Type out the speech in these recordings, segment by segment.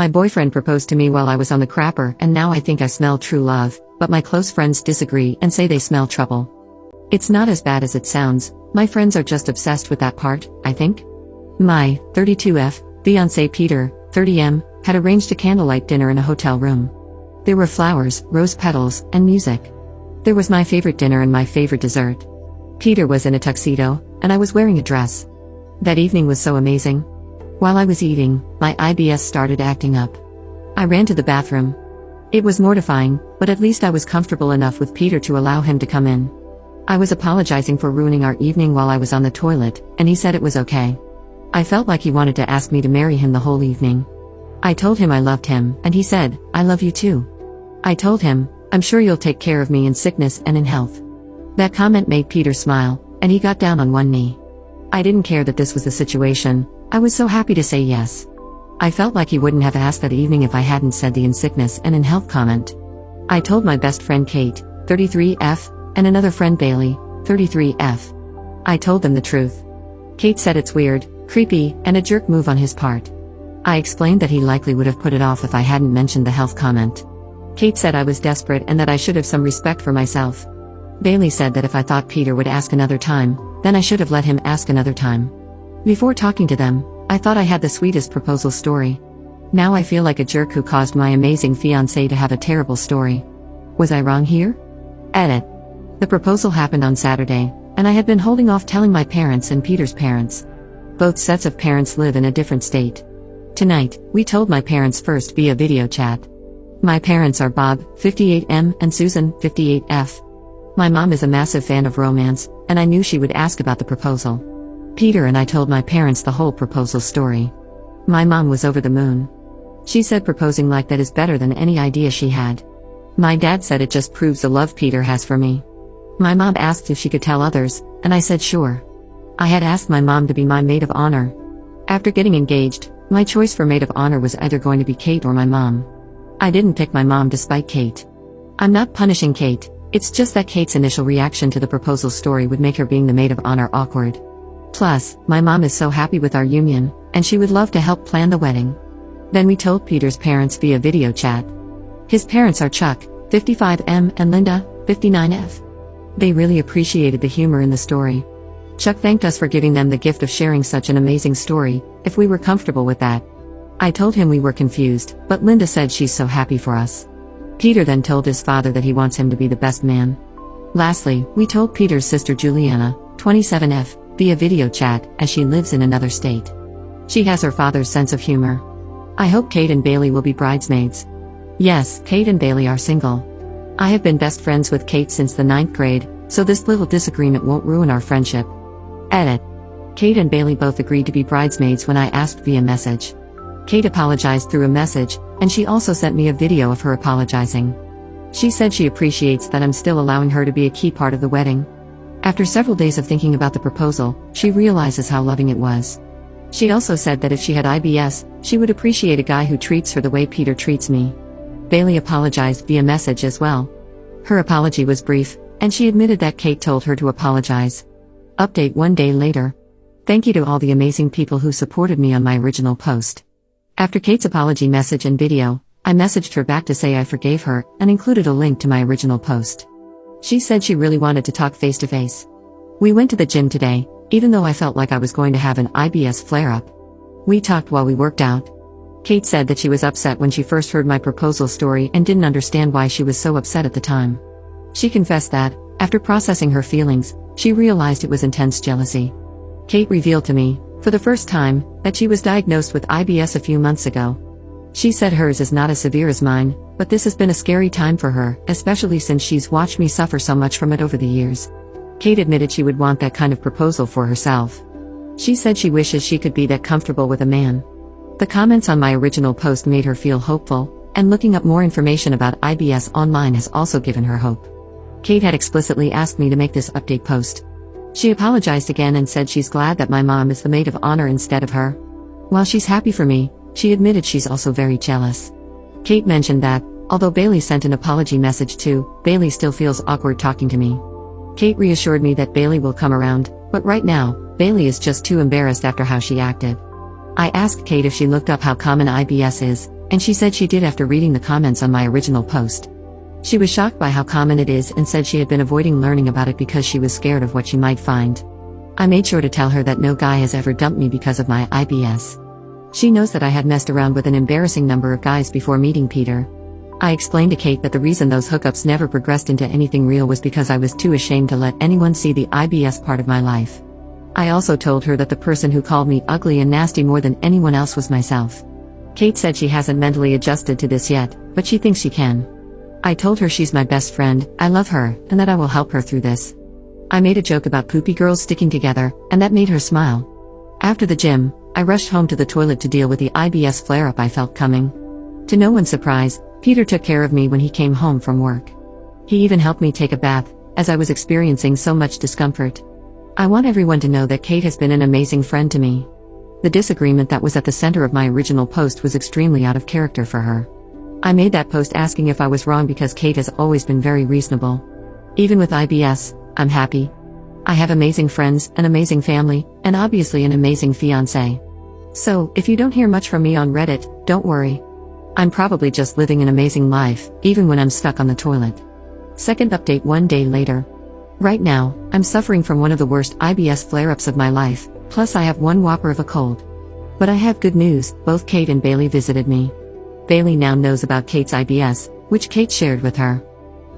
My boyfriend proposed to me while I was on the crapper, and now I think I smell true love, but my close friends disagree and say they smell trouble. It's not as bad as it sounds, my friends are just obsessed with that part, I think. My 32F fiancé Peter, 30M, had arranged a candlelight dinner in a hotel room. There were flowers, rose petals, and music. There was my favorite dinner and my favorite dessert. Peter was in a tuxedo, and I was wearing a dress. That evening was so amazing. While I was eating, my IBS started acting up. I ran to the bathroom. It was mortifying, but at least I was comfortable enough with Peter to allow him to come in. I was apologizing for ruining our evening while I was on the toilet, and he said it was okay. I felt like he wanted to ask me to marry him the whole evening. I told him I loved him, and he said, "I love you too." I told him, "I'm sure you'll take care of me in sickness and in health." That comment made Peter smile, and he got down on one knee. I didn't care that this was the situation, I was so happy to say yes. I felt like he wouldn't have asked that evening if I hadn't said the "in sickness and in health" comment. I told my best friend Kate, 33F, and another friend Bailey, 33F. I told them the truth. Kate said it's weird, creepy, and a jerk move on his part. I explained that he likely would have put it off if I hadn't mentioned the health comment. Kate said I was desperate and that I should have some respect for myself. Bailey said that if I thought Peter would ask another time, then I should have let him ask another time. Before talking to them, I thought I had the sweetest proposal story. Now I feel like a jerk who caused my amazing fiancé to have a terrible story. Was I wrong here? Edit. The proposal happened on Saturday, and I had been holding off telling my parents and Peter's parents. Both sets of parents live in a different state. Tonight, we told my parents first via video chat. My parents are Bob, 58M, and Susan, 58F. My mom is a massive fan of romance, and I knew she would ask about the proposal. Peter and I told my parents the whole proposal story. My mom was over the moon. She said proposing like that is better than any idea she had. My dad said it just proves the love Peter has for me. My mom asked if she could tell others, and I said sure. I had asked my mom to be my maid of honor. After getting engaged, my choice for maid of honor was either going to be Kate or my mom. I didn't pick my mom despite Kate. I'm not punishing Kate, it's just that Kate's initial reaction to the proposal story would make her being the maid of honor awkward. Plus, my mom is so happy with our union, and she would love to help plan the wedding. Then we told Peter's parents via video chat. His parents are Chuck, 55M, and Linda, 59F. They really appreciated the humor in the story. Chuck thanked us for giving them the gift of sharing such an amazing story, if we were comfortable with that. I told him we were confused, but Linda said she's so happy for us. Peter then told his father that he wants him to be the best man. Lastly, we told Peter's sister Juliana, 27F, via video chat, as she lives in another state. She has her father's sense of humor. I hope Kate and Bailey will be bridesmaids. Yes, Kate and Bailey are single. I have been best friends with Kate since the 9th grade, so this little disagreement won't ruin our friendship. Edit. Kate and Bailey both agreed to be bridesmaids when I asked via message. Kate apologized through a message, and she also sent me a video of her apologizing. She said she appreciates that I'm still allowing her to be a key part of the wedding. After several days of thinking about the proposal, she realizes how loving it was. She also said that if she had IBS, she would appreciate a guy who treats her the way Peter treats me. Bailey apologized via message as well. Her apology was brief, and she admitted that Kate told her to apologize. Update 1 day later. Thank you to all the amazing people who supported me on my original post. After Kate's apology message and video, I messaged her back to say I forgave her, and included a link to my original post. She said she really wanted to talk face to face. We went to the gym today, even though I felt like I was going to have an IBS flare-up. We talked while we worked out. Kate said that she was upset when she first heard my proposal story and didn't understand why she was so upset at the time. She confessed that, after processing her feelings, she realized it was intense jealousy. Kate revealed to me, for the first time, that she was diagnosed with IBS a few months ago. She said hers is not as severe as mine, but this has been a scary time for her, especially since she's watched me suffer so much from it over the years. Kate admitted she would want that kind of proposal for herself. She said she wishes she could be that comfortable with a man. The comments on my original post made her feel hopeful, and looking up more information about IBS online has also given her hope. Kate had explicitly asked me to make this update post. She apologized again and said she's glad that my mom is the maid of honor instead of her. While she's happy for me, she admitted she's also very jealous. Kate mentioned that, although Bailey sent an apology message too, Bailey still feels awkward talking to me. Kate reassured me that Bailey will come around, but right now, Bailey is just too embarrassed after how she acted. I asked Kate if she looked up how common IBS is, and she said she did after reading the comments on my original post. She was shocked by how common it is and said she had been avoiding learning about it because she was scared of what she might find. I made sure to tell her that no guy has ever dumped me because of my IBS. She knows that I had messed around with an embarrassing number of guys before meeting Peter. I explained to Kate that the reason those hookups never progressed into anything real was because I was too ashamed to let anyone see the IBS part of my life. I also told her that the person who called me ugly and nasty more than anyone else was myself. Kate said she hasn't mentally adjusted to this yet, but she thinks she can. I told her she's my best friend, I love her, and that I will help her through this. I made a joke about poopy girls sticking together, and that made her smile. After the gym, I rushed home to the toilet to deal with the IBS flare-up I felt coming. To no one's surprise, Peter took care of me when he came home from work. He even helped me take a bath, as I was experiencing so much discomfort. I want everyone to know that Kate has been an amazing friend to me. The disagreement that was at the center of my original post was extremely out of character for her. I made that post asking if I was wrong because Kate has always been very reasonable. Even with IBS, I'm happy. I have amazing friends, an amazing family, and obviously an amazing fiancé. So, if you don't hear much from me on Reddit, don't worry. I'm probably just living an amazing life, even when I'm stuck on the toilet. Second update 1 day later. Right now, I'm suffering from one of the worst IBS flare-ups of my life, plus I have one whopper of a cold. But I have good news, both Kate and Bailey visited me. Bailey now knows about Kate's IBS, which Kate shared with her.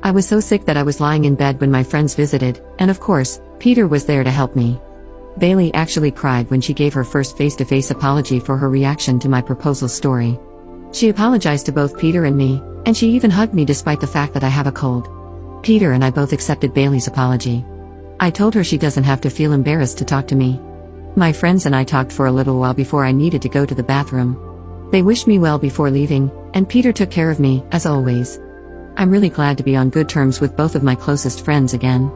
I was so sick that I was lying in bed when my friends visited, and of course, Peter was there to help me. Bailey actually cried when she gave her first face-to-face apology for her reaction to my proposal story. She apologized to both Peter and me, and she even hugged me despite the fact that I have a cold. Peter and I both accepted Bailey's apology. I told her she doesn't have to feel embarrassed to talk to me. My friends and I talked for a little while before I needed to go to the bathroom. They wished me well before leaving, and Peter took care of me, as always. I'm really glad to be on good terms with both of my closest friends again.